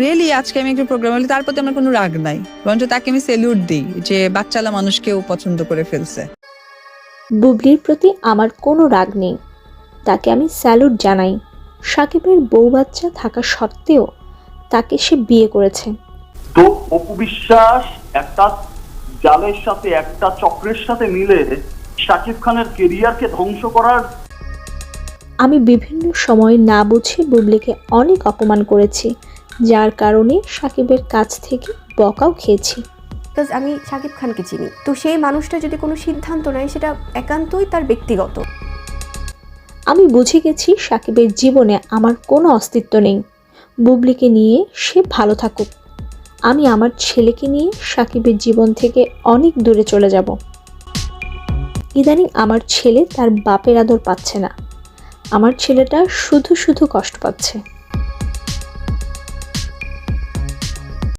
Really আজকে আমি একটু প্রোগ্রাম হলে তার প্রতি আমার কোনো রাগ নাই, বরঞ্চ তাকে আমি সেলিউট দিই যে বাচ্চালা মানুষকেও পছন্দ করে ফেলছে। বুবলির প্রতি আমার কোনো রাগ নেই, তাকে আমি স্যালুট জানাই। সাকিবের বউ বাচ্চা থাকা সত্ত্বেও তাকে সে বিয়ে করেছে। তো অপু বিশ্বাস একটা জালের সাথে, একটা চক্রের সাথে মিলে শাকিব খানের কেরিয়ারকে ধ্বংস করার। আমি বিভিন্ন সময় না বুঝে বুবলিকে অনেক অপমান করেছি, যার কারণে সাকিবের কাছ থেকে বকাও খেয়েছি। বিকজ আমি শাকিব খানকে চিনি, তো সেই মানুষটা যদি কোনো সিদ্ধান্ত নেয় সেটা একান্তই তার ব্যক্তিগত। আমি বুঝে গেছি সাকিবের জীবনে আমার কোনো অস্তিত্ব নেই। বুবলিকে নিয়ে সে ভালো থাকুক, আমি আমার ছেলেকে নিয়ে সাকিবের জীবন থেকে অনেক দূরে চলে যাব। ইদানিং আমার ছেলে তার বাপের আদর পাচ্ছে না, আমার ছেলেটা শুধু শুধু কষ্ট পাচ্ছে।